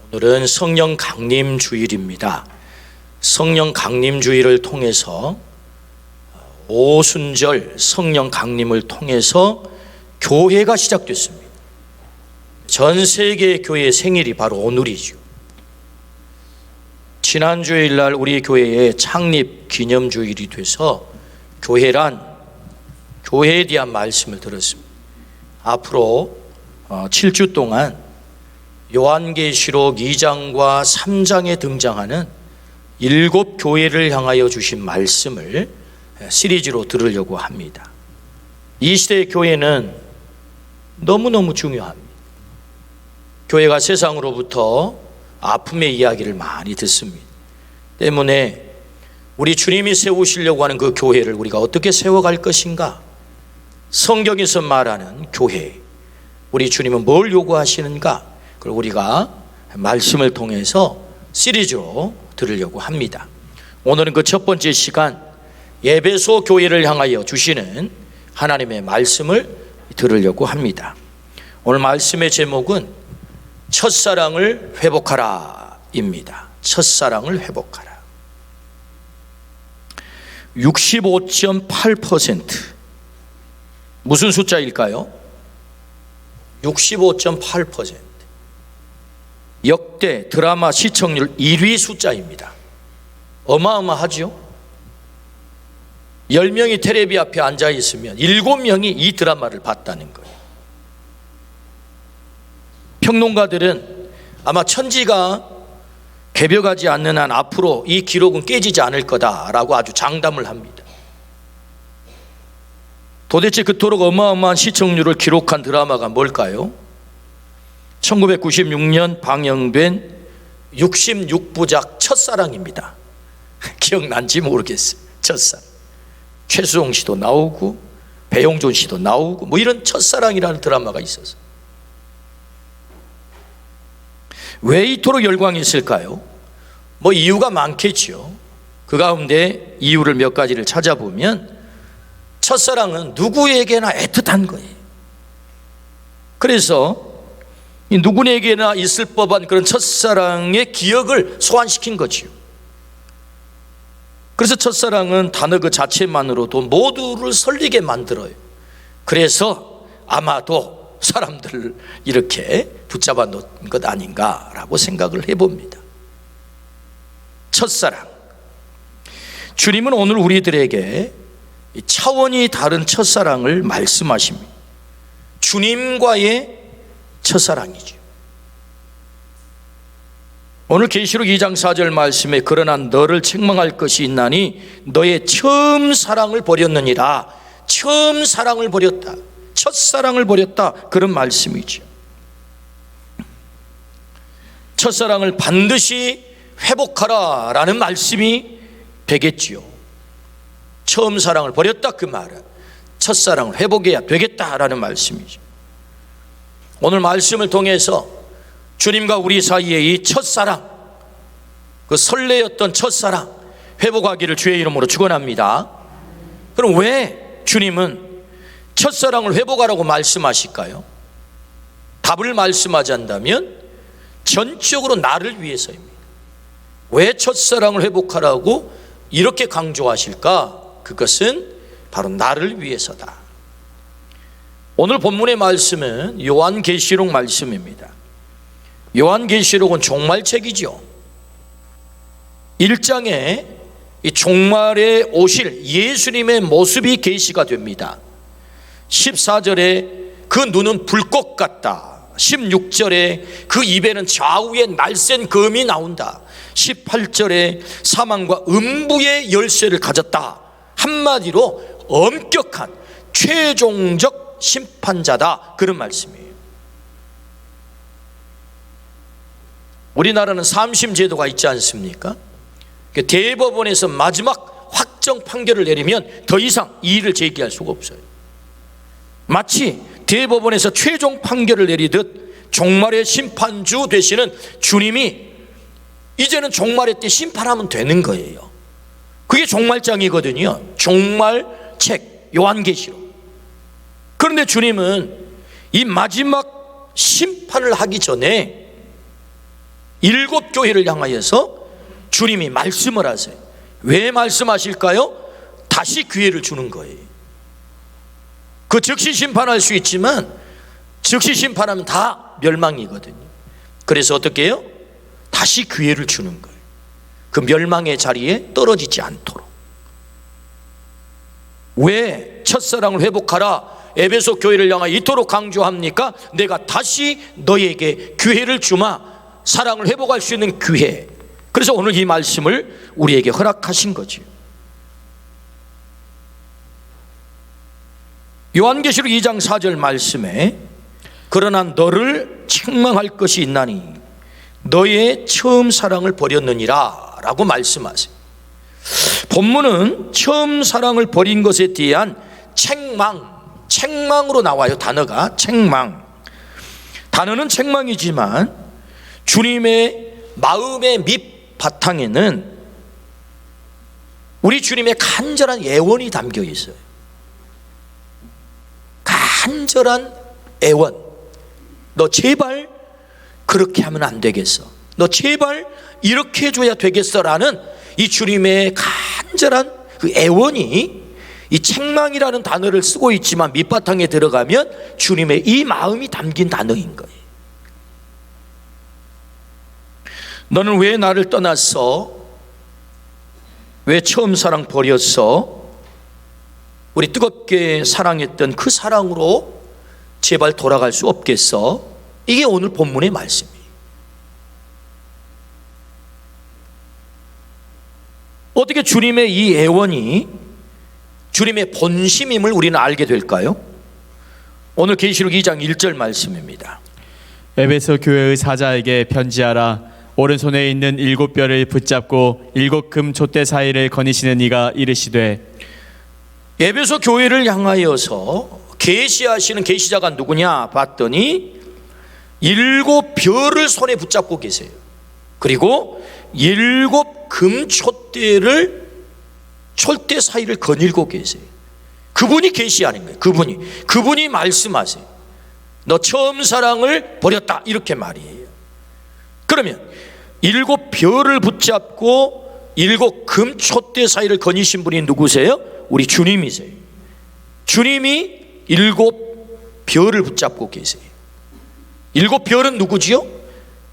오늘은 성령 강림 주일입니다. 성령 강림 주일을 통해서 오순절 성령 강림을 통해서 교회가 시작됐습니다. 전 세계 교회의 생일이 바로 오늘이죠. 지난 주일날 우리 교회의 창립 기념 주일이 돼서 교회에 대한 말씀을 들었습니다. 앞으로 7주 동안 요한계시록 2장과 3장에 등장하는 7 교회를 향하여 주신 말씀을 시리즈로 들으려고 합니다. 이 시대의 교회는 너무너무 중요합니다. 교회가 세상으로부터 아픔의 이야기를 많이 듣습니다. 때문에 우리 주님이 세우시려고 하는 그 교회를 우리가 어떻게 세워갈 것인가? 성경에서 말하는 교회, 우리 주님은 뭘 요구하시는가? 그걸 우리가 말씀을 통해서 시리즈로 들으려고 합니다. 오늘은 그 첫 번째 시간, 에베소 교회를 향하여 주시는 하나님의 말씀을 들으려고 합니다. 오늘 말씀의 제목은 첫사랑을 회복하라 입니다. 첫사랑을 회복하라. 65.8%. 무슨 숫자일까요? 65.8%. 역대 드라마 시청률 1위 숫자입니다. 어마어마하죠? 10명이 텔레비 앞에 앉아 있으면 7명이 이 드라마를 봤다는 거예요. 평론가들은 아마 천지가 개벽하지 않는 한 앞으로 이 기록은 깨지지 않을 거다라고 아주 장담을 합니다. 도대체 그토록 어마어마한 시청률을 기록한 드라마가 뭘까요? 1996년 방영된 66부작 첫사랑입니다. 기억난지 모르겠어요. 첫사랑. 최수종 씨도 나오고 배용준 씨도 나오고 뭐 이런 첫사랑이라는 드라마가 있어서 왜 이토록 열광이 있을까요? 뭐 이유가 많겠죠. 그 가운데 이유를 몇 가지를 찾아보면 첫사랑은 누구에게나 애틋한 거예요. 그래서 누구에게나 있을 법한 그런 첫사랑의 기억을 소환시킨 거지요. 그래서 첫사랑은 단어 그 자체만으로도 모두를 설레게 만들어요. 그래서 아마도 사람들을 이렇게 붙잡아 놓은 것 아닌가라고 생각을 해봅니다. 첫사랑. 주님은 오늘 우리들에게 차원이 다른 첫사랑을 말씀하십니다. 주님과의 첫사랑이죠. 오늘 계시록 2장 4절 말씀에 그러나 너를 책망할 것이 있나니 너의 처음 사랑을 버렸느니라. 처음 사랑을 버렸다. 첫사랑을 버렸다. 그런 말씀이죠. 첫사랑을 반드시 회복하라 라는 말씀이 되겠지요. 처음 사랑을 버렸다 그 말은 첫사랑을 회복해야 되겠다라는 말씀이죠. 오늘 말씀을 통해서 주님과 우리 사이의 이 첫사랑, 그 설레였던 첫사랑 회복하기를 주의 이름으로 축원합니다. 그럼 왜 주님은 첫사랑을 회복하라고 말씀하실까요? 답을 말씀하자면 전적으로 나를 위해서입니다. 왜 첫사랑을 회복하라고 이렇게 강조하실까? 그것은 바로 나를 위해서다. 오늘 본문의 말씀은 요한계시록 말씀입니다. 요한계시록은 종말책이죠. 1장에 이 종말에 오실 예수님의 모습이 계시가 됩니다. 14절에 그 눈은 불꽃 같다. 16절에 그 입에는 좌우에 날쌘 검이 나온다. 18절에 사망과 음부의 열쇠를 가졌다. 한마디로 엄격한 최종적 심판자다. 그런 말씀이에요. 우리나라는 삼심제도가 있지 않습니까? 대법원에서 마지막 확정 판결을 내리면 더 이상 이의를 제기할 수가 없어요. 마치 대법원에서 최종 판결을 내리듯 종말의 심판주 되시는 주님이 이제는 종말의 때 심판하면 되는 거예요. 그게 종말장이거든요. 종말책 요한계시록. 그런데 주님은 이 마지막 심판을 하기 전에 일곱 교회를 향하여서 주님이 말씀을 하세요. 왜 말씀하실까요? 다시 기회를 주는 거예요. 그 즉시 심판할 수 있지만 즉시 심판하면 다 멸망이거든요. 그래서 어떻게 해요? 다시 기회를 주는 거예요. 그 멸망의 자리에 떨어지지 않도록. 왜 첫사랑을 회복하라 에베소 교회를 향하여 이토록 강조합니까? 내가 다시 너에게 기회를 주마. 사랑을 회복할 수 있는 기회. 그래서 오늘 이 말씀을 우리에게 허락하신 거죠. 요한계시록 2장 4절 말씀에 그러나 너를 책망할 것이 있나니 너의 처음 사랑을 버렸느니라 라고 말씀하세요. 본문은 처음 사랑을 버린 것에 대한 책망으로 나와요. 단어가 책망. 단어는 책망이지만 주님의 마음의 밑바탕에는 우리 주님의 간절한 애원이 담겨 있어요. 간절한 애원. 너 제발 그렇게 하면 안 되겠어. 너 제발 이렇게 해줘야 되겠어 라는 이 주님의 간절한 그 애원이 이 책망이라는 단어를 쓰고 있지만 밑바탕에 들어가면 주님의 이 마음이 담긴 단어인 거예요. 너는 왜 나를 떠났어? 왜 처음 사랑 버렸어? 우리 뜨겁게 사랑했던 그 사랑으로 제발 돌아갈 수 없겠어? 이게 오늘 본문의 말씀이에요. 어떻게 주님의 이 애원이 주님의 본심임을 우리는 알게 될까요? 오늘 계시록 2장 1절 말씀입니다. 에베소 교회의 사자에게 편지하라. 오른손에 있는 7뼈를 붙잡고 7 금 촛대 사이를 거니시는 이가 이르시되. 에베소 교회를 향하여서 계시하시는 계시자가 누구냐 봤더니 7벼를 손에 붙잡고 계세요. 그리고 7 금 촛대를 촛대 사이를 거닐고 계세요. 그분이 계시하는 거예요. 그분이 말씀하세요. 너 처음 사랑을 버렸다 이렇게 말이에요. 그러면 7벼를 붙잡고 7 금 촛대 사이를 거니신 분이 누구세요? 우리 주님이세요. 주님이 7벼를 붙잡고 계세요. 7벼는 누구지요?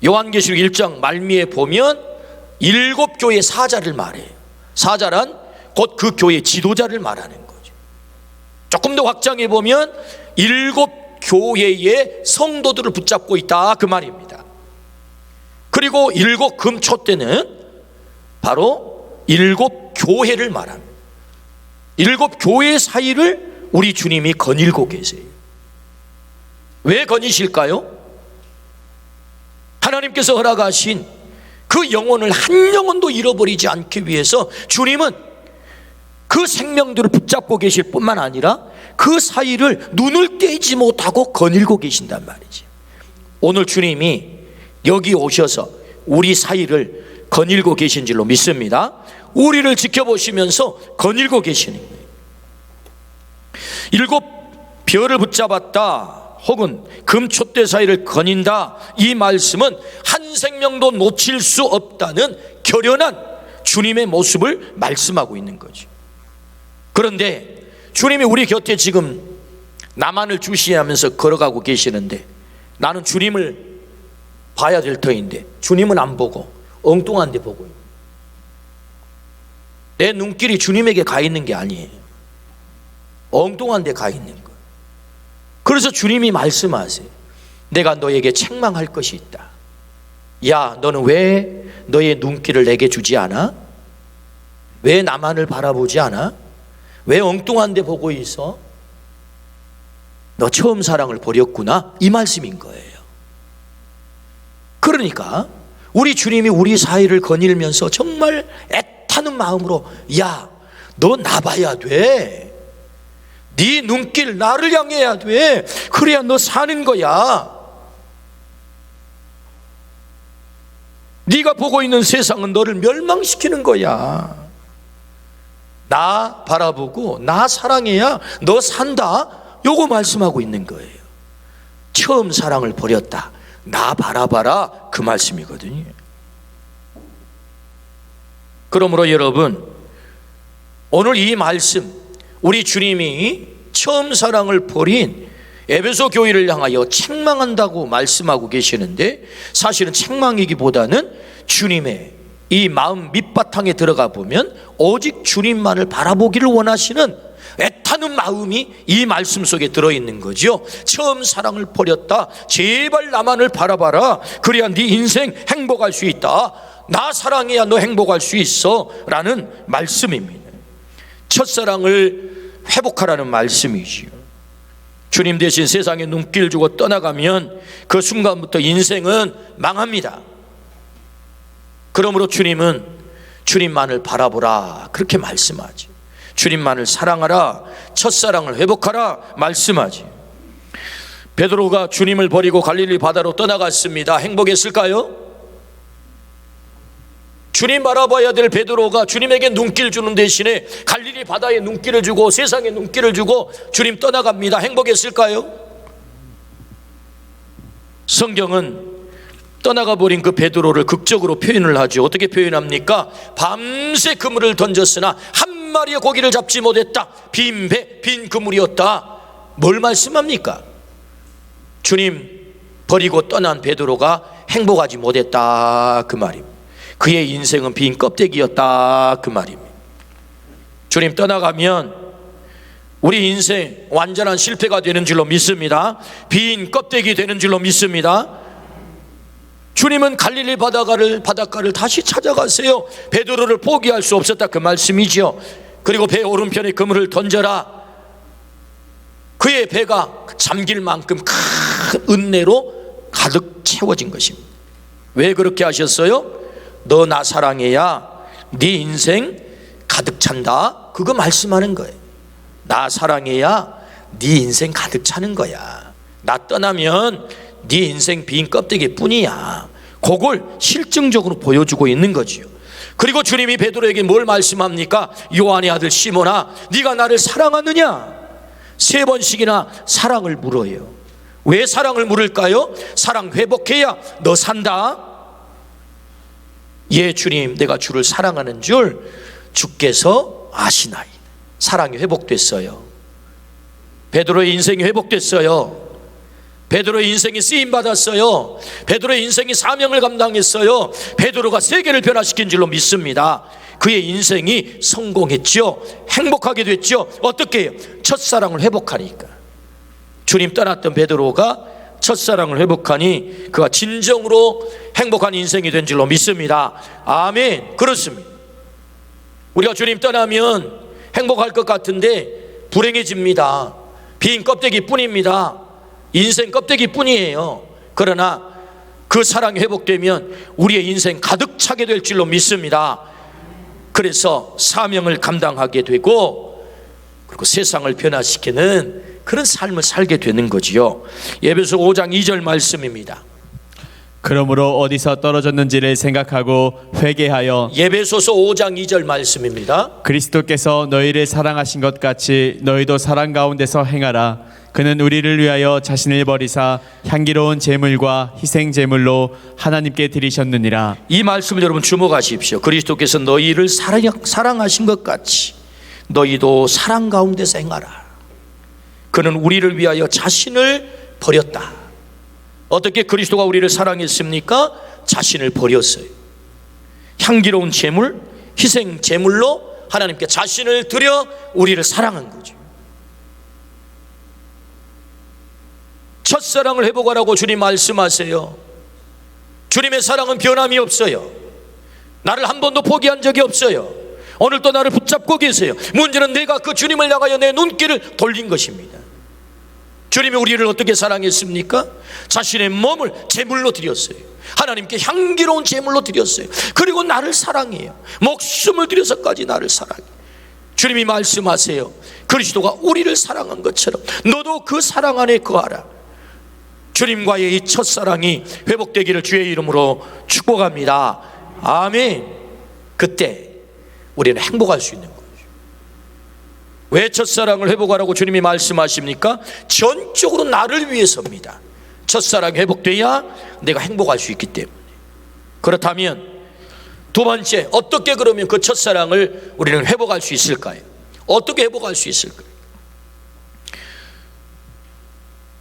요한계시록 1장 말미에 보면 7 교회 사자를 말해요. 사자란 곧 그 교회 지도자를 말하는 거죠. 조금 더 확장해 보면 7 교회의 성도들을 붙잡고 있다 그 말입니다. 그리고 7 금 촛대는 바로 7 교회를 말합니다. 7 교회 사이를 우리 주님이 거닐고 계세요. 왜 거니실까요? 하나님께서 허락하신 그 영혼을 한 영혼도 잃어버리지 않기 위해서 주님은 그 생명들을 붙잡고 계실 뿐만 아니라 그 사이를 눈을 떼지 못하고 거닐고 계신단 말이지. 오늘 주님이 여기 오셔서 우리 사이를 거닐고 계신 줄로 믿습니다. 우리를 지켜보시면서 거닐고 계시는 거예요. 7 벼를 붙잡았다 혹은 금촛대 사이를 거닌다, 이 말씀은 한 생명도 놓칠 수 없다는 결연한 주님의 모습을 말씀하고 있는 거죠. 그런데 주님이 우리 곁에 지금 나만을 주시하면서 걸어가고 계시는데 나는 주님을 봐야 될 터인데 주님은 안 보고 엉뚱한 데 보고 있는, 내 눈길이 주님에게 가 있는 게 아니에요. 엉뚱한 데 가 있는 거예요. 그래서 주님이 말씀하세요. 내가 너에게 책망할 것이 있다. 야, 너는 왜 너의 눈길을 내게 주지 않아? 왜 나만을 바라보지 않아? 왜 엉뚱한 데 보고 있어? 너 처음 사랑을 버렸구나, 이 말씀인 거예요. 그러니까 우리 주님이 우리 사이를 거닐면서 정말 애타는 마음으로, 야, 너 나 봐야 돼. 네 눈길 나를 향해야 돼. 그래야 너 사는 거야. 네가 보고 있는 세상은 너를 멸망시키는 거야. 나 바라보고 나 사랑해야 너 산다, 요거 말씀하고 있는 거예요. 처음 사랑을 버렸다, 나 바라봐라, 그 말씀이거든요. 그러므로 여러분, 오늘 이 말씀, 우리 주님이 처음 사랑을 버린 에베소 교회를 향하여 책망한다고 말씀하고 계시는데, 사실은 책망이기보다는 주님의 이 마음 밑바탕에 들어가 보면 오직 주님만을 바라보기를 원하시는 애타는 마음이 이 말씀 속에 들어있는 거죠. 처음 사랑을 버렸다. 제발 나만을 바라봐라. 그래야 네 인생 행복할 수 있다. 나 사랑해야 너 행복할 수 있어 라는 말씀입니다. 첫사랑을 회복하라는 말씀이지요. 주님 대신 세상에 눈길 주고 떠나가면 그 순간부터 인생은 망합니다. 그러므로 주님은 주님만을 바라보라 그렇게 말씀하지. 주님만을 사랑하라, 첫사랑을 회복하라 말씀하지. 베드로가 주님을 버리고 갈릴리 바다로 떠나갔습니다. 행복했을까요? 주님 바라봐야 될 베드로가 주님에게 눈길 주는 대신에 갈릴리 바다에 눈길을 주고 세상에 눈길을 주고 주님 떠나갑니다. 행복했을까요? 성경은 떠나가 버린 그 베드로를 극적으로 표현을 하죠. 어떻게 표현합니까? 밤새 그물을 던졌으나 한 마리의 고기를 잡지 못했다. 빈 배, 빈 그물이었다. 뭘 말씀합니까? 주님 버리고 떠난 베드로가 행복하지 못했다 그 말입니다. 그의 인생은 빈 껍데기였다 그 말입니다. 주님 떠나가면 우리 인생 완전한 실패가 되는 줄로 믿습니다. 빈 껍데기 되는 줄로 믿습니다. 주님은 갈릴리 바닷가를 다시 찾아가세요. 베드로를 포기할 수 없었다 그 말씀이죠. 그리고 배 오른편에 그물을 던져라. 그의 배가 잠길 만큼 큰 은혜로 가득 채워진 것입니다. 왜 그렇게 하셨어요? 너 나 사랑해야 네 인생 가득 찬다. 그거 말씀하는 거예요. 나 사랑해야 네 인생 가득 차는 거야. 나 떠나면 네 인생 빈 껍데기 뿐이야. 그걸 실증적으로 보여주고 있는 거지요. 그리고 주님이 베드로에게 뭘 말씀합니까? 요한의 아들 시몬아, 네가 나를 사랑하느냐? 3번씩이나 사랑을 물어요. 왜 사랑을 물을까요? 사랑 회복해야 너 산다. 예 주님, 내가 주를 사랑하는 줄 주께서 아시나이다. 사랑이 회복됐어요. 베드로의 인생이 회복됐어요. 베드로의 인생이 쓰임받았어요. 베드로의 인생이 사명을 감당했어요. 베드로가 세계를 변화시킨 줄로 믿습니다. 그의 인생이 성공했죠. 행복하게 됐죠. 어떻게 해요? 첫사랑을 회복하니까. 주님 떠났던 베드로가 첫사랑을 회복하니 그가 진정으로 행복한 인생이 된 줄로 믿습니다. 아멘. 그렇습니다. 우리가 주님 떠나면 행복할 것 같은데 불행해집니다. 빈 껍데기 뿐입니다. 인생 껍데기 뿐이에요. 그러나 그 사랑이 회복되면 우리의 인생 가득 차게 될 줄로 믿습니다. 그래서 사명을 감당하게 되고 그리고 세상을 변화시키는 그런 삶을 살게 되는 거지요. 에베소 5장 2절 말씀입니다. 그러므로 어디서 떨어졌는지를 생각하고 회개하여 에베소서 5장 2절 말씀입니다. 그리스도께서 너희를 사랑하신 것 같이 너희도 사랑 가운데서 행하라. 그는 우리를 위하여 자신을 버리사 향기로운 제물과 희생 제물로 하나님께 드리셨느니라. 이 말씀을 여러분 주목하십시오. 그리스도께서 너희를 사랑하신 것 같이 너희도 사랑 가운데서 행하라. 그는 우리를 위하여 자신을 버렸다. 어떻게 그리스도가 우리를 사랑했습니까? 자신을 버렸어요. 향기로운 제물, 희생 제물로 하나님께 자신을 드려 우리를 사랑한 거죠. 첫사랑을 회복하라고 주님 말씀하세요. 주님의 사랑은 변함이 없어요. 나를 한 번도 포기한 적이 없어요. 오늘도 나를 붙잡고 계세요. 문제는 내가 그 주님을 향하여 내 눈길을 돌린 것입니다. 주님이 우리를 어떻게 사랑했습니까? 자신의 몸을 제물로 드렸어요. 하나님께 향기로운 제물로 드렸어요. 그리고 나를 사랑해요. 목숨을 들여서까지 나를 사랑해요. 주님이 말씀하세요. 그리스도가 우리를 사랑한 것처럼 너도 그 사랑 안에 거하라. 주님과의 이 첫사랑이 회복되기를 주의 이름으로 축복합니다. 아멘. 그때 우리는 행복할 수 있는 거죠. 왜 첫사랑을 회복하라고 주님이 말씀하십니까? 전적으로 나를 위해서입니다. 첫사랑이 회복돼야 내가 행복할 수 있기 때문에. 그렇다면 두 번째, 어떻게 그러면 그 첫사랑을 우리는 회복할 수 있을까요? 어떻게 회복할 수 있을까요?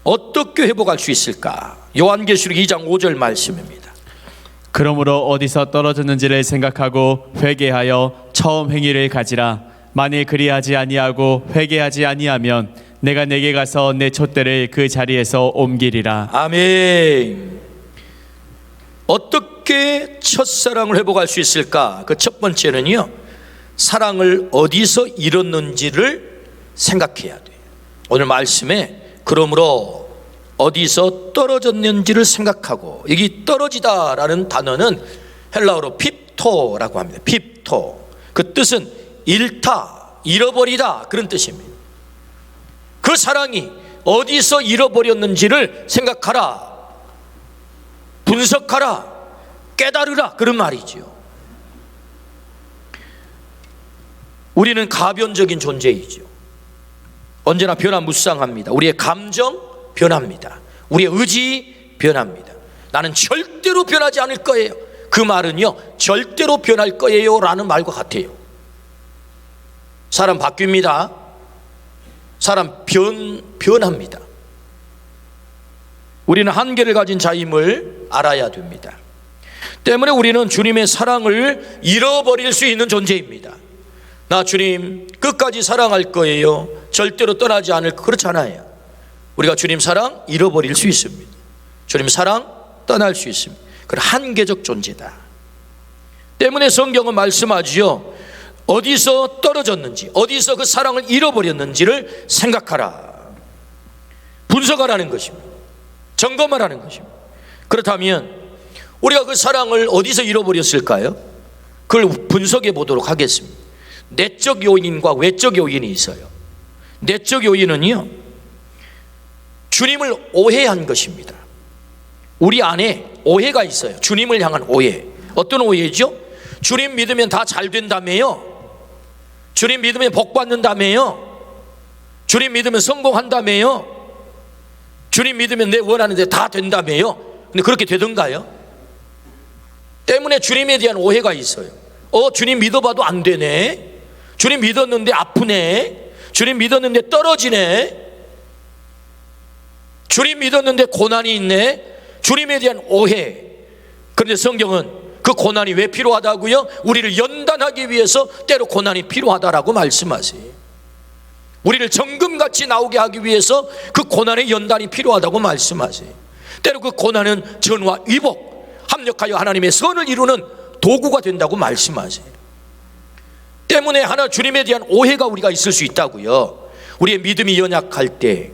어떻게 회복할 수 있을까? 요한계시록 2장 5절 말씀입니다. 그러므로 어디서 떨어졌는지를 생각하고 회개하여 처음 행위를 가지라. 만일 그리하지 아니하고 회개하지 아니하면 내가 내게 가서 내 촛대를 그 자리에서 옮기리라. 아멘. 어떻게 첫사랑을 회복할 수 있을까? 그 첫 번째는요, 사랑을 어디서 잃었는지를 생각해야 돼요. 오늘 말씀에 그러므로 어디서 떨어졌는지를 생각하고, 여기 떨어지다라는 단어는 헬라어로 핍토라고 합니다. 핍토. 그 뜻은 잃다, 잃어버리다, 그런 뜻입니다. 그 사랑이 어디서 잃어버렸는지를 생각하라, 분석하라, 깨달으라, 그런 말이죠. 우리는 가변적인 존재이죠. 언제나 변화무쌍합니다. 우리의 감정 변합니다. 우리의 의지 변합니다. 나는 절대로 변하지 않을 거예요. 그 말은요, 절대로 변할 거예요 라는 말과 같아요. 사람 바뀝니다. 사람 변합니다. 우리는 한계를 가진 자임을 알아야 됩니다. 때문에 우리는 주님의 사랑을 잃어버릴 수 있는 존재입니다. 나 주님 끝까지 사랑할 거예요, 절대로 떠나지 않을 거, 그렇잖아요. 우리가 주님 사랑 잃어버릴 수 있습니다. 주님 사랑 떠날 수 있습니다. 그건 한계적 존재다. 때문에 성경은 말씀하지요, 어디서 떨어졌는지, 어디서 그 사랑을 잃어버렸는지를 생각하라, 분석하라는 것입니다. 점검하라는 것입니다. 그렇다면 우리가 그 사랑을 어디서 잃어버렸을까요? 그걸 분석해 보도록 하겠습니다. 내적 요인과 외적 요인이 있어요. 내적 요인은요, 주님을 오해한 것입니다. 우리 안에 오해가 있어요. 주님을 향한 오해. 어떤 오해죠? 주님 믿으면 다 잘 된다며요. 주님 믿으면 복 받는다며요. 주님 믿으면 성공한다며요. 주님 믿으면 내 원하는 데 다 된다며요. 근데 그렇게 되던가요? 때문에 주님에 대한 오해가 있어요. 주님 믿어봐도 안 되네. 주님 믿었는데 아프네. 주님 믿었는데 떨어지네. 주님 믿었는데 고난이 있네. 주님에 대한 오해. 그런데 성경은 그 고난이 왜 필요하다고요? 우리를 연단하기 위해서 때로 고난이 필요하다라고 말씀하세요. 우리를 정금같이 나오게 하기 위해서 그 고난의 연단이 필요하다고 말씀하세요. 때로 그 고난은 전화 위복, 합력하여 하나님의 선을 이루는 도구가 된다고 말씀하세요. 때문에 하나 주님에 대한 오해가 우리가 있을 수 있다고요. 우리의 믿음이 연약할 때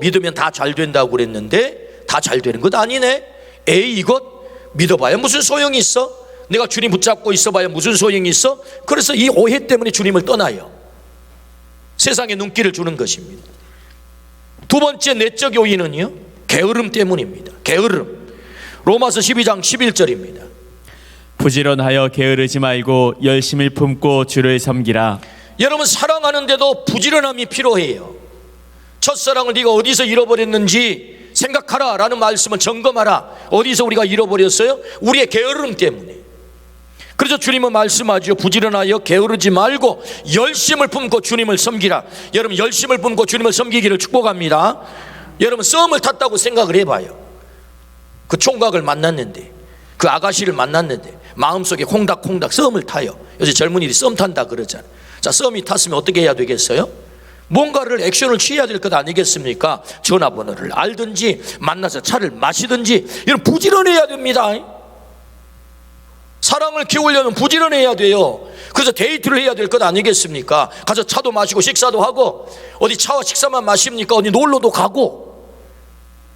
믿으면 다 잘 된다고 그랬는데 다 잘 되는 것 아니네. 이것 믿어봐야 무슨 소용이 있어? 내가 주님 붙잡고 있어봐야 무슨 소용이 있어? 그래서 이 오해 때문에 주님을 떠나요. 세상에 눈길을 주는 것입니다. 두 번째 내적 요인은요, 게으름 때문입니다. 게으름. 로마서 12장 11절입니다. 부지런하여 게으르지 말고 열심을 품고 주를 섬기라. 여러분, 사랑하는데도 부지런함이 필요해요. 첫사랑을 네가 어디서 잃어버렸는지 생각하라 라는 말씀은 점검하라. 어디서 우리가 잃어버렸어요? 우리의 게으름 때문에. 그래서 주님은 말씀하죠. 부지런하여 게으르지 말고 열심을 품고 주님을 섬기라. 여러분, 열심을 품고 주님을 섬기기를 축복합니다. 여러분, 썸을 탔다고 생각을 해봐요. 그 총각을 만났는데, 그 아가씨를 만났는데 마음속에 콩닥콩닥 썸을 타요. 요새 젊은이들이 썸 탄다 그러잖아요. 자, 썸이 탔으면 어떻게 해야 되겠어요? 뭔가를 액션을 취해야 될 것 아니겠습니까? 전화번호를 알든지 만나서 차를 마시든지. 이런 부지런해야 됩니다. 사랑을 키우려면 부지런해야 돼요. 그래서 데이트를 해야 될 것 아니겠습니까? 가서 차도 마시고 식사도 하고, 어디 차와 식사만 마십니까? 어디 놀러도 가고.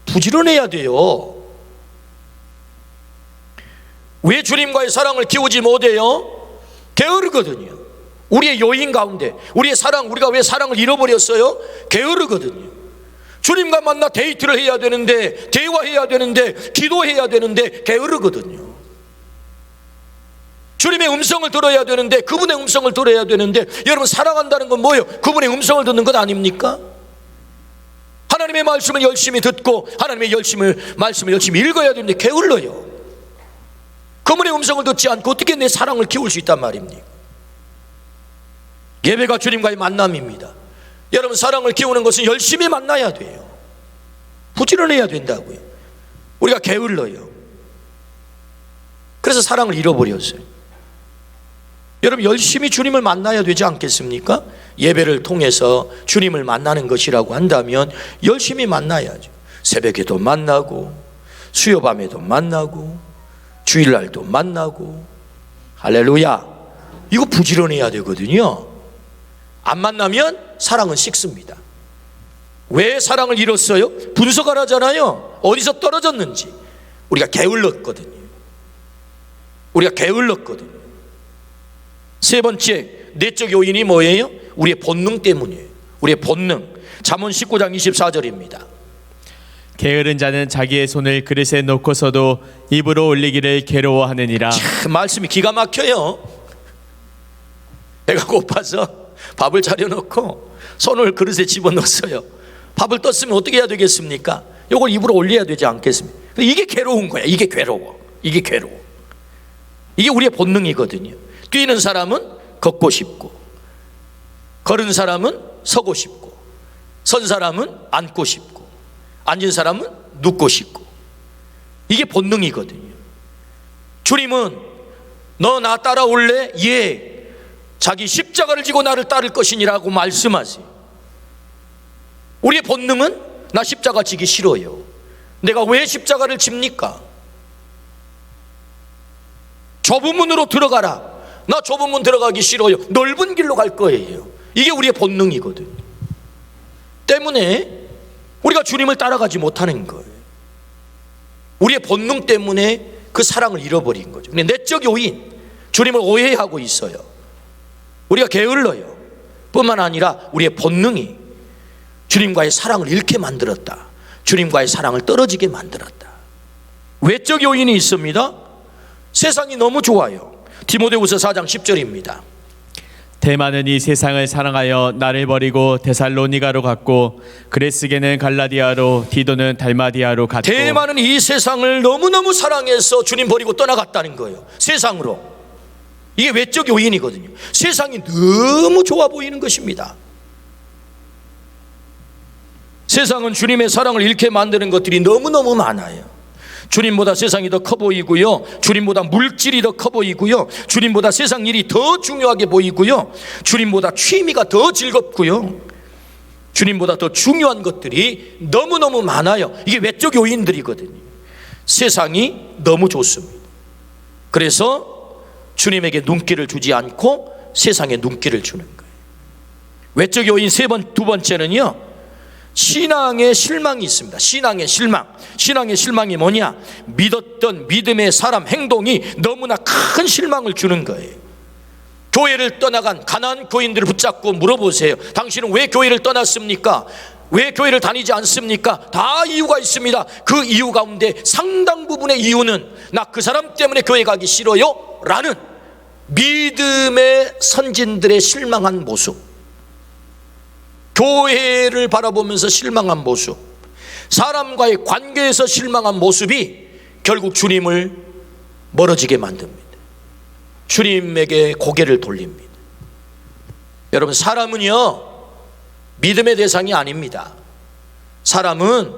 부지런해야 돼요. 왜 주님과의 사랑을 키우지 못해요? 게으르거든요. 우리의 요인 가운데 우리의 사랑, 우리가 왜 사랑을 잃어버렸어요? 게으르거든요. 주님과 만나 데이트를 해야 되는데, 대화해야 되는데, 기도해야 되는데 게으르거든요. 주님의 음성을 들어야 되는데, 그분의 음성을 들어야 되는데, 여러분, 사랑한다는 건 뭐예요? 그분의 음성을 듣는 것 아닙니까? 하나님의 말씀을 열심히 듣고 하나님의 말씀을 열심히 읽어야 되는데 게을러요. 그분의 음성을 듣지 않고 어떻게 내 사랑을 키울 수 있단 말입니까? 예배가 주님과의 만남입니다. 여러분, 사랑을 키우는 것은 열심히 만나야 돼요. 부지런해야 된다고요. 우리가 게을러요. 그래서 사랑을 잃어버렸어요. 여러분, 열심히 주님을 만나야 되지 않겠습니까? 예배를 통해서 주님을 만나는 것이라고 한다면 열심히 만나야죠. 새벽에도 만나고, 수요밤에도 만나고, 주일날도 만나고. 할렐루야. 이거 부지런해야 되거든요. 안 만나면 사랑은 식습니다. 왜 사랑을 잃었어요? 분석하라잖아요. 어디서 떨어졌는지. 우리가 게을렀거든요. 세 번째, 내적 요인이 뭐예요? 우리의 본능 때문이에요. 우리의 본능. 잠언 19장 24절입니다. 게으른 자는 자기의 손을 그릇에 놓고서도 입으로 올리기를 괴로워하느니라. 참, 말씀이 기가 막혀요. 배가 고파서 밥을 차려놓고 손을 그릇에 집어넣었어요. 밥을 떴으면 어떻게 해야 되겠습니까? 이걸 입으로 올려야 되지 않겠습니까? 이게 괴로운 거야. 이게 괴로워. 이게 우리의 본능이거든요. 뛰는 사람은 걷고 싶고, 걸은 사람은 서고 싶고, 선 사람은 앉고 싶고, 앉은 사람은 눕고 싶고. 이게 본능이거든요. 주님은 너 나 따라올래? 예. 자기 십자가를 지고 나를 따를 것이니라고 말씀하세요. 우리의 본능은 나 십자가 지기 싫어요. 내가 왜 십자가를 집니까? 좁은 문으로 들어가라. 나 좁은 문 들어가기 싫어요. 넓은 길로 갈 거예요. 이게 우리의 본능이거든요. 때문에 우리가 주님을 따라가지 못하는 거예요. 우리의 본능 때문에 그 사랑을 잃어버린 거죠. 근데 내적 요인, 주님을 오해하고 있어요. 우리가 게을러요. 뿐만 아니라 우리의 본능이 주님과의 사랑을 잃게 만들었다. 주님과의 사랑을 떨어지게 만들었다. 외적 요인이 있습니다. 세상이 너무 좋아요. 디모데후서 4장 10절입니다. 대만은 이 세상을 사랑하여 나를 버리고 데살로니가로 갔고, 그레스게는 갈라디아로, 디도는 달마디아로 갔고. 대만은 이 세상을 너무너무 사랑해서 주님 버리고 떠나갔다는 거예요. 세상으로. 이게 외적 요인이거든요. 세상이 너무 좋아 보이는 것입니다. 세상은 주님의 사랑을 잃게 만드는 것들이 너무너무 많아요. 주님보다 세상이 더 커 보이고요, 주님보다 물질이 더 커 보이고요, 주님보다 세상 일이 더 중요하게 보이고요, 주님보다 취미가 더 즐겁고요, 주님보다 더 중요한 것들이 너무너무 많아요. 이게 외적 요인들이거든요. 세상이 너무 좋습니다. 그래서 주님에게 눈길을 주지 않고 세상에 눈길을 주는 거예요. 외적 요인 두 번째는요, 신앙의 실망이 있습니다. 신앙의 실망이 뭐냐? 믿었던 믿음의 사람 행동이 너무나 큰 실망을 주는 거예요. 교회를 떠나간 가난한 교인들을 붙잡고 물어보세요. 당신은 왜 교회를 떠났습니까? 왜 교회를 다니지 않습니까? 다 이유가 있습니다. 그 이유 가운데 상당 부분의 이유는 나 그 사람 때문에 교회 가기 싫어요 라는 믿음의 선진들의 실망한 모습, 교회를 바라보면서 실망한 모습, 사람과의 관계에서 실망한 모습이 결국 주님을 멀어지게 만듭니다. 주님에게 고개를 돌립니다. 여러분, 사람은요 믿음의 대상이 아닙니다. 사람은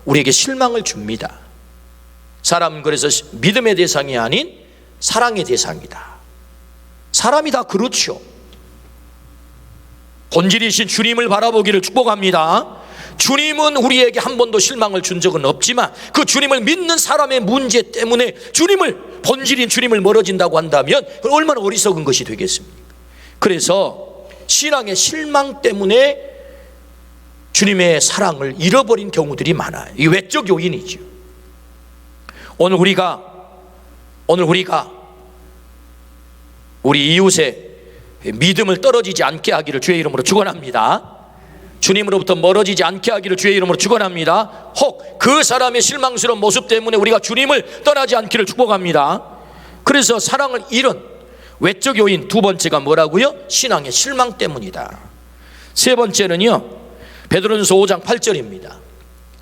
우리에게 실망을 줍니다. 사람은 그래서 믿음의 대상이 아닌 사랑의 대상이다. 사람이 다 그렇죠. 본질이신 주님을 바라보기를 축복합니다. 주님은 우리에게 한 번도 실망을 준 적은 없지만 그 주님을 믿는 사람의 문제 때문에 본질인 주님을 멀어진다고 한다면 얼마나 어리석은 것이 되겠습니까? 그래서 신앙의 실망 때문에 주님의 사랑을 잃어버린 경우들이 많아요. 이 외적 요인이죠. 오늘 우리가 우리 이웃의 믿음을 떨어지지 않게 하기를 주의 이름으로 축원합니다. 주님으로부터 멀어지지 않게 하기를 주의 이름으로 축원합니다. 혹 그 사람의 실망스러운 모습 때문에 우리가 주님을 떠나지 않기를 축복합니다. 그래서 사랑을 잃은 외적 요인 두 번째가 뭐라고요? 신앙의 실망 때문이다. 세 번째는요, 베드로전서 5장 8절입니다.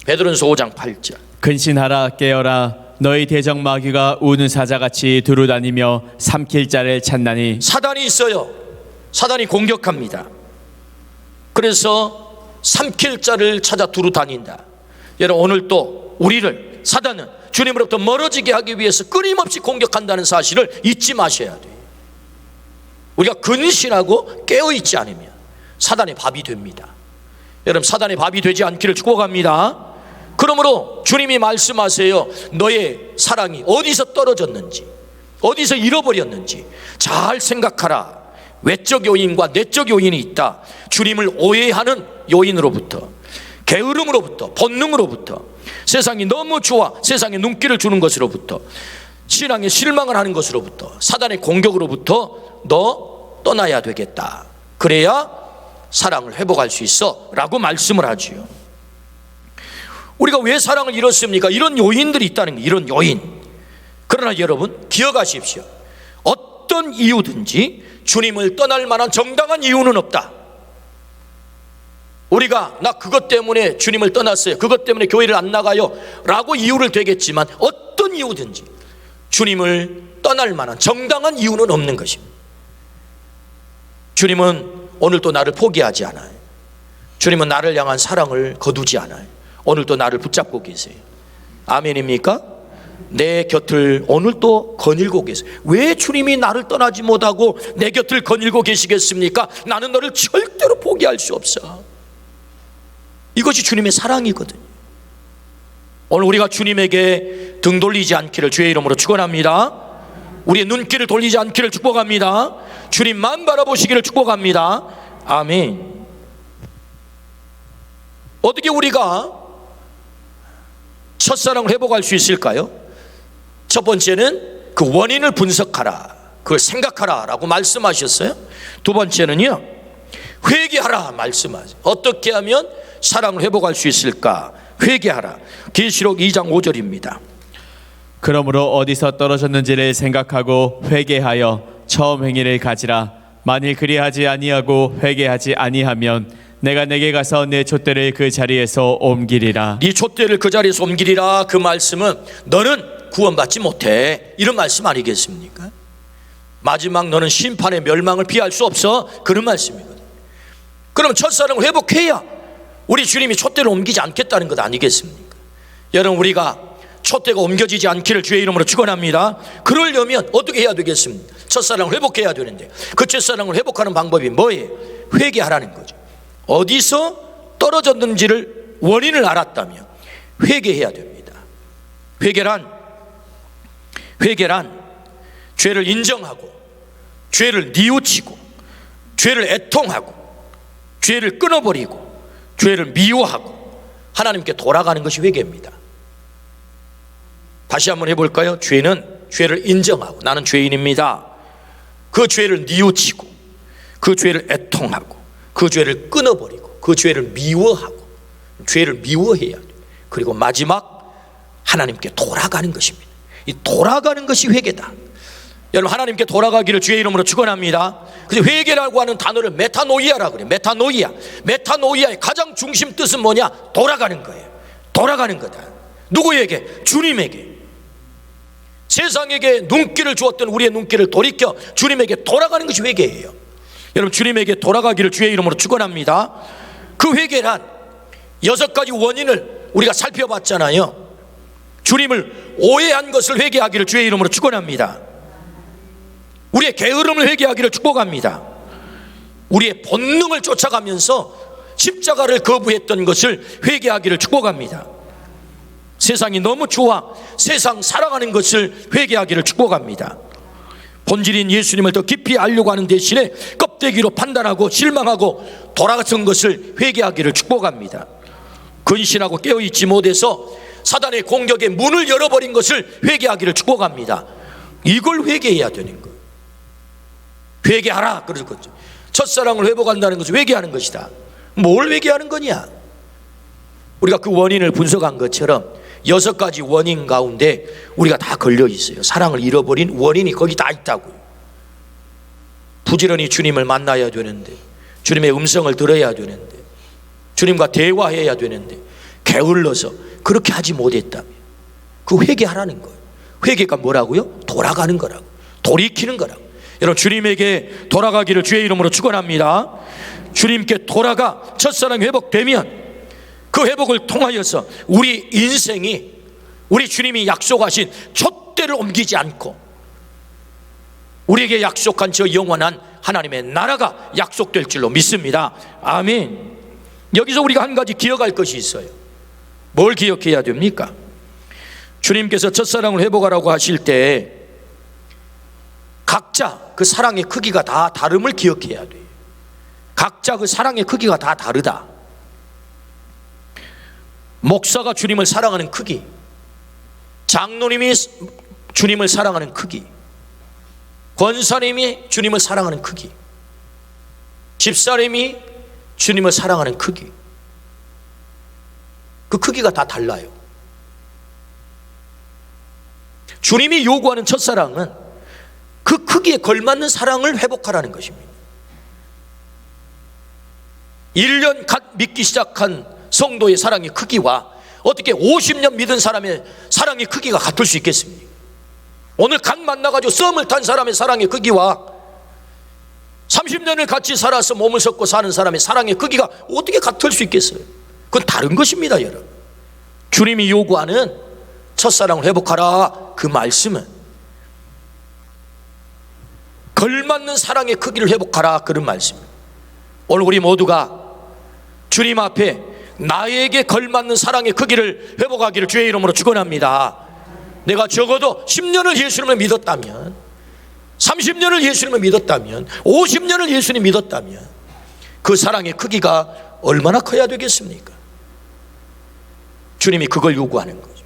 베드로전서 5장 8절. 근신하라, 깨어라. 너희 대적 마귀가 우는 사자같이 두루다니며 삼킬 자를 찾나니. 사단이 있어요. 사단이 공격합니다. 그래서 삼킬 자를 찾아 두루 다닌다. 여러분, 오늘 또 우리를 사단은 주님으로부터 멀어지게 하기 위해서 끊임없이 공격한다는 사실을 잊지 마셔야 돼요. 우리가 근신하고 깨어있지 않으면 사단의 밥이 됩니다. 여러분, 사단의 밥이 되지 않기를 축복합니다. 그러므로 주님이 말씀하세요. 너의 사랑이 어디서 떨어졌는지, 어디서 잃어버렸는지 잘 생각하라. 외적 요인과 내적 요인이 있다. 주님을 오해하는 요인으로부터, 게으름으로부터, 본능으로부터, 세상이 너무 좋아 세상에 눈길을 주는 것으로부터, 신앙에 실망을 하는 것으로부터, 사단의 공격으로부터 너 떠나야 되겠다. 그래야 사랑을 회복할 수 있어 라고 말씀을 하지요. 우리가 왜 사랑을 잃었습니까? 이런 요인들이 있다는 거예요. 이런 요인. 그러나 여러분, 기억하십시오. 어떤 이유든지 주님을 떠날 만한 정당한 이유는 없다. 우리가 나 그것 때문에 주님을 떠났어요, 그것 때문에 교회를 안 나가요 라고 이유를 대겠지만, 어떤 이유든지 주님을 떠날 만한 정당한 이유는 없는 것입니다. 주님은 오늘도 나를 포기하지 않아요. 주님은 나를 향한 사랑을 거두지 않아요. 오늘도 나를 붙잡고 계세요. 아멘입니까? 내 곁을 오늘도 거닐고 계세요. 왜 주님이 나를 떠나지 못하고 내 곁을 거닐고 계시겠습니까? 나는 너를 절대로 포기할 수 없어. 이것이 주님의 사랑이거든요. 오늘 우리가 주님에게 등 돌리지 않기를 주의 이름으로 축원합니다. 우리의 눈길을 돌리지 않기를 축복합니다. 주님만 바라보시기를 축복합니다. 아멘. 어떻게 우리가 첫사랑을 회복할 수 있을까요? 첫 번째는 그 원인을 분석하라, 그걸 생각하라 라고 말씀하셨어요. 두 번째는요, 회개하라 말씀하세요. 어떻게 하면 사랑을 회복할 수 있을까? 회개하라. 계시록 2장 5절입니다. 그러므로 어디서 떨어졌는지를 생각하고 회개하여 처음 행위를 가지라. 만일 그리하지 아니하고 회개하지 아니하면 내가 내게 가서 내 촛대를 그 자리에서 옮기리라. 네 촛대를 그 자리에서 옮기리라. 그 말씀은 너는 구원받지 못해, 이런 말씀 아니겠습니까? 마지막 너는 심판의 멸망을 피할 수 없어, 그런 말씀이거든요. 그럼 첫사랑을 회복해야 우리 주님이 촛대를 옮기지 않겠다는 것 아니겠습니까? 여러분, 우리가 촛대가 옮겨지지 않기를 주의 이름으로 축원합니다. 그러려면 어떻게 해야 되겠습니까? 첫사랑을 회복해야 되는데, 그 첫사랑을 회복하는 방법이 뭐예요? 회개하라는 거죠. 어디서 떨어졌는지를 원인을 알았다면 회개해야 됩니다. 회개란 죄를 인정하고, 죄를 뉘우치고, 죄를 애통하고, 죄를 끊어버리고, 죄를 미워하고 하나님께 돌아가는 것이 회개입니다. 다시 한번 해볼까요? 죄를 인정하고, 나는 죄인입니다. 그 죄를 뉘우치고, 그 죄를 애통하고, 그 죄를 끊어버리고, 그 죄를 미워하고, 죄를 미워해야 돼요. 그리고 마지막 하나님께 돌아가는 것입니다. 이 돌아가는 것이 회개다. 여러분, 하나님께 돌아가기를 주의 이름으로 축원합니다. 그래서 회개라고 하는 단어를 메타노이아라고 그래요. 메타노이아의 가장 중심 뜻은 뭐냐? 돌아가는 거예요. 돌아가는 거다. 누구에게? 주님에게. 세상에게 눈길을 주었던 우리의 눈길을 돌이켜 주님에게 돌아가는 것이 회개예요. 여러분, 주님에게 돌아가기를 주의 이름으로 축원합니다. 그 회개란 6가지 원인을 우리가 살펴봤잖아요. 주님을 오해한 것을 회개하기를 주의 이름으로 축원합니다. 우리의 게으름을 회개하기를 축복합니다. 우리의 본능을 쫓아가면서 십자가를 거부했던 것을 회개하기를 축복합니다. 세상이 너무 좋아 세상 살아가는 것을 회개하기를 축복합니다. 본질인 예수님을 더 깊이 알려고 하는 대신에 껍데기로 판단하고 실망하고 돌아선 것을 회개하기를 축복합니다. 근신하고 깨어있지 못해서 사단의 공격에 문을 열어버린 것을 회개하기를 축복합니다. 이걸 회개해야 되는 거예요. 회개하라 그럴 거죠. 첫사랑을 회복한다는 것은 회개하는 것이다. 뭘 회개하는 거냐? 우리가 그 원인을 분석한 것처럼 6가지 원인 가운데 우리가 다 걸려 있어요. 사랑을 잃어버린 원인이 거기 다 있다고요. 부지런히 주님을 만나야 되는데, 주님의 음성을 들어야 되는데, 주님과 대화해야 되는데 게을러서 그렇게 하지 못했다면, 그 회개하라는 거예요. 회개가 뭐라고요? 돌아가는 거라고, 돌이키는 거라고. 여러분, 주님에게 돌아가기를 주의 이름으로 축원합니다. 주님께 돌아가 첫사랑이 회복되면 그 회복을 통하여서 우리 인생이 우리 주님이 약속하신 촛대를 옮기지 않고 우리에게 약속한 저 영원한 하나님의 나라가 약속될 줄로 믿습니다. 아멘. 여기서 우리가 한 가지 기억할 것이 있어요. 뭘 기억해야 됩니까? 주님께서 첫사랑을 회복하라고 하실 때 각자 그 사랑의 크기가 다 다름을 기억해야 돼요. 각자 그 사랑의 크기가 다 다르다. 목사가 주님을 사랑하는 크기, 장로님이 주님을 사랑하는 크기, 권사님이 주님을 사랑하는 크기, 집사님이 주님을 사랑하는 크기, 그 크기가 다 달라요. 주님이 요구하는 첫사랑은 그 크기에 걸맞는 사랑을 회복하라는 것입니다. 1년 갓 믿기 시작한 성도의 사랑의 크기와 어떻게 50년 믿은 사람의 사랑의 크기가 같을 수 있겠습니까? 오늘 갓 만나가지고 썸을 탄 사람의 사랑의 크기와 30년을 같이 살아서 몸을 섞고 사는 사람의 사랑의 크기가 어떻게 같을 수 있겠어요? 그건 다른 것입니다, 여러분. 주님이 요구하는 첫사랑을 회복하라, 그 말씀은 걸맞는 사랑의 크기를 회복하라, 그런 말씀입니다. 오늘 우리 모두가 주님 앞에 나에게 걸맞는 사랑의 크기를 회복하기를 주의 이름으로 축원합니다. 내가 적어도 10년을 예수님을 믿었다면, 30년을 예수님을 믿었다면, 50년을 예수님 믿었다면 그 사랑의 크기가 얼마나 커야 되겠습니까? 주님이 그걸 요구하는 거죠.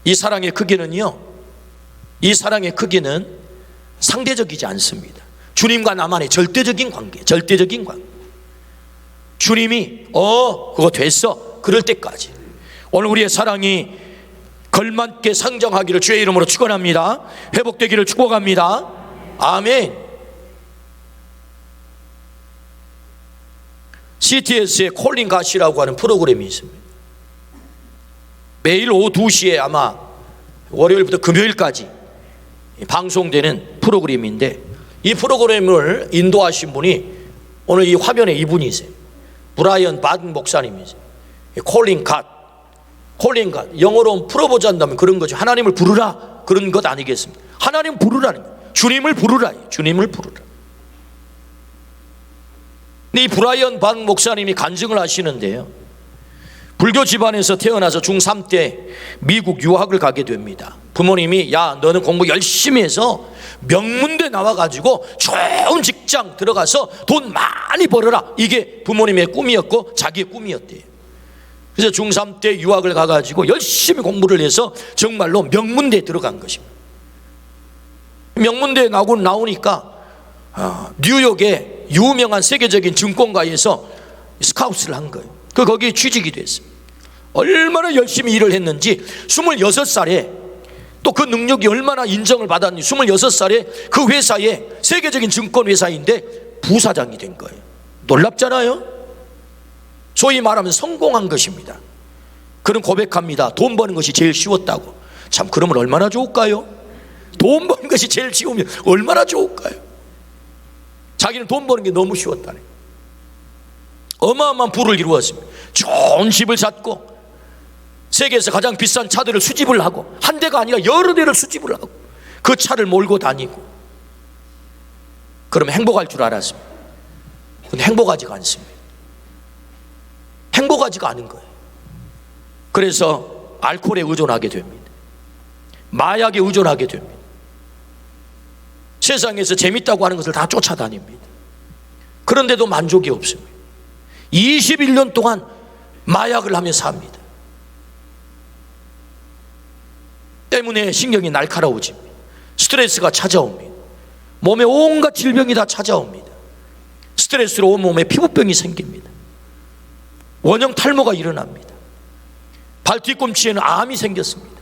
이 사랑의 크기는요, 이 사랑의 크기는 상대적이지 않습니다. 주님과 나만의 절대적인 관계, 절대적인 관계. 주님이 그거 됐어, 그럴 때까지. 오늘 우리의 사랑이 걸맞게 상정하기를 주의 이름으로 축원합니다. 회복되기를 축복합니다. 아멘. CTS의 콜린 가시라고 하는 프로그램이 있습니다. 매일 오후 2시에 아마 월요일부터 금요일까지 방송되는 프로그램인데, 이 프로그램을 인도하신 분이 오늘 이 화면에 이분이세요. 브라이언 바든 목사님이세요. 콜린 갓, 영어로 풀어보자 한다면 그런 거죠. 하나님을 부르라, 그런 것 아니겠습니까? 하나님 부르라는 거예요. 주님을 부르라, 주님을 부르라. 근데 이 브라이언 바든 목사님이 간증을 하시는데요, 불교 집안에서 태어나서 중3 때 미국 유학을 가게 됩니다. 부모님이 야, 너는 공부 열심히 해서 명문대 나와가지고 좋은 직장 들어가서 돈 많이 벌어라, 이게 부모님의 꿈이었고 자기의 꿈이었대요. 그래서 중3 때 유학을 가가지고 열심히 공부를 해서 정말로 명문대에 들어간 것입니다. 명문대에 나오니까 뉴욕의 유명한 세계적인 증권가에서 스카우트를 한 거예요. 거기에 취직이 됐어요. 얼마나 열심히 일을 했는지 26살에 또 그 능력이 얼마나 인정을 받았는지 26살에 그 회사에, 세계적인 증권회사인데 부사장이 된 거예요. 놀랍잖아요. 소위 말하면 성공한 것입니다. 그는 고백합니다. 돈 버는 것이 제일 쉬웠다고. 참, 그러면 얼마나 좋을까요? 돈 버는 것이 제일 쉬우면 얼마나 좋을까요? 자기는 돈 버는 게 너무 쉬웠다네. 어마어마한 부를 이루었습니다. 좋은 집을 샀고 세계에서 가장 비싼 차들을 수집을 하고, 한 대가 아니라 여러 대를 수집을 하고 그 차를 몰고 다니고. 그러면 행복할 줄 알았습니다. 근데 행복하지가 않습니다. 행복하지가 않은 거예요. 그래서 알코올에 의존하게 됩니다. 마약에 의존하게 됩니다. 세상에서 재밌다고 하는 것을 다 쫓아다닙니다. 그런데도 만족이 없습니다. 21년 동안 마약을 하며 삽니다. 때문에 신경이 날카로워집니다. 스트레스가 찾아옵니다. 몸에 온갖 질병이 다 찾아옵니다. 스트레스로 온몸에 피부병이 생깁니다. 원형 탈모가 일어납니다. 발 뒤꿈치에는 암이 생겼습니다.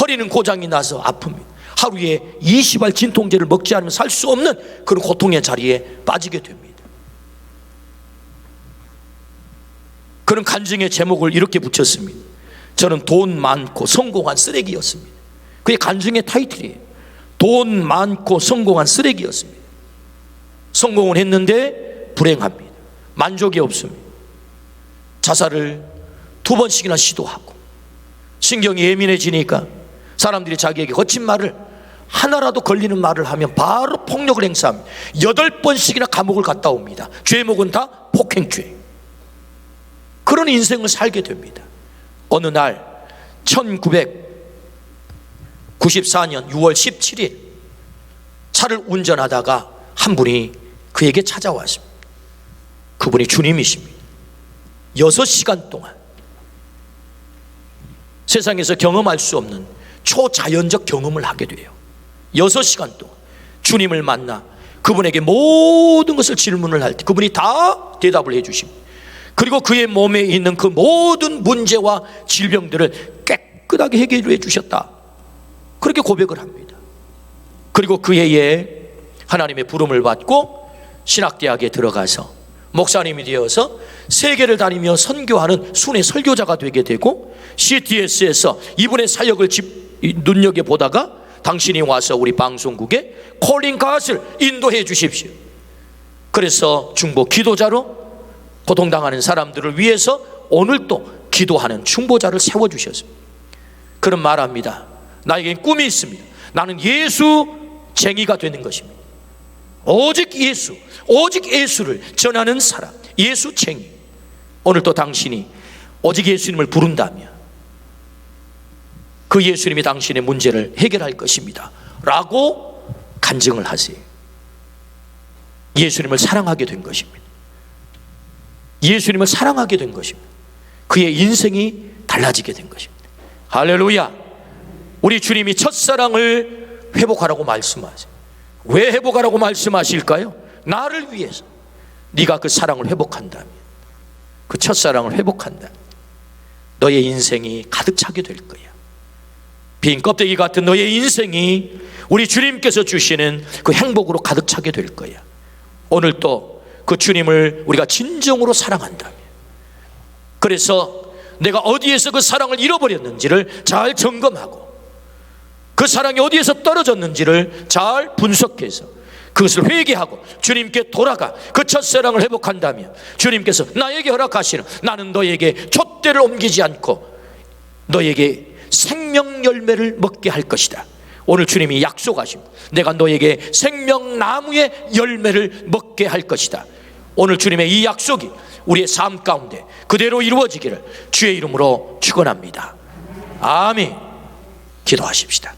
허리는 고장이 나서 아픕니다. 하루에 20알 진통제를 먹지 않으면 살 수 없는 그런 고통의 자리에 빠지게 됩니다. 그런 간증의 제목을 이렇게 붙였습니다. 저는 돈 많고 성공한 쓰레기였습니다. 그게 간증의 타이틀이에요. 돈 많고 성공한 쓰레기였습니다. 성공은 했는데 불행합니다. 만족이 없습니다. 자살을 2번씩이나 시도하고, 신경이 예민해지니까 사람들이 자기에게 거친 말을, 하나라도 걸리는 말을 하면 바로 폭력을 행사합니다. 8번씩이나 감옥을 갔다 옵니다. 죄목은 다 폭행죄. 그런 인생을 살게 됩니다. 어느 날 1994년 6월 17일 차를 운전하다가 한 분이 그에게 찾아왔습니다. 그분이 주님이십니다. 6시간 동안 세상에서 경험할 수 없는 초자연적 경험을 하게 돼요. 6시간 동안 주님을 만나 그분에게 모든 것을 질문을 할 때 그분이 다 대답을 해 주십니다. 그리고 그의 몸에 있는 그 모든 문제와 질병들을 깨끗하게 해결해 주셨다, 그렇게 고백을 합니다. 그리고 그 해에 하나님의 부름을 받고 신학대학에 들어가서 목사님이 되어서 세계를 다니며 선교하는 순회 설교자가 되게 되고, CTS에서 이분의 사역을 눈여겨보다가 당신이 와서 우리 방송국에 콜링 갓을 인도해 주십시오. 그래서 중보 기도자로 고통당하는 사람들을 위해서 오늘 또 기도하는 중보자를 세워주셨습니다. 그런 말합니다. 나에겐 꿈이 있습니다. 나는 예수쟁이가 되는 것입니다. 오직 예수, 오직 예수를 전하는 사람, 예수쟁이. 오늘 또 당신이 오직 예수님을 부른다면 그 예수님이 당신의 문제를 해결할 것입니다 라고 간증을 하세요. 예수님을 사랑하게 된 것입니다. 예수님을 사랑하게 된 것입니다. 그의 인생이 달라지게 된 것입니다. 할렐루야. 우리 주님이 첫사랑을 회복하라고 말씀하세요. 왜 회복하라고 말씀하실까요? 나를 위해서. 네가 그 사랑을 회복한다면, 그 첫사랑을 회복한다면 너의 인생이 가득 차게 될 거야. 빈 껍데기 같은 너의 인생이 우리 주님께서 주시는 그 행복으로 가득 차게 될 거야. 오늘 또 그 주님을 우리가 진정으로 사랑한다면, 그래서 내가 어디에서 그 사랑을 잃어버렸는지를 잘 점검하고 그 사랑이 어디에서 떨어졌는지를 잘 분석해서 그것을 회개하고 주님께 돌아가 그 첫사랑을 회복한다면 주님께서 나에게 허락하시는, 나는 너에게 촛대를 옮기지 않고 너에게 생명 열매를 먹게 할 것이다. 오늘 주님이 약속하십니다. 내가 너에게 생명나무의 열매를 먹게 할 것이다. 오늘 주님의 이 약속이 우리의 삶 가운데 그대로 이루어지기를 주의 이름으로 축원합니다. 아멘. 기도하십시다.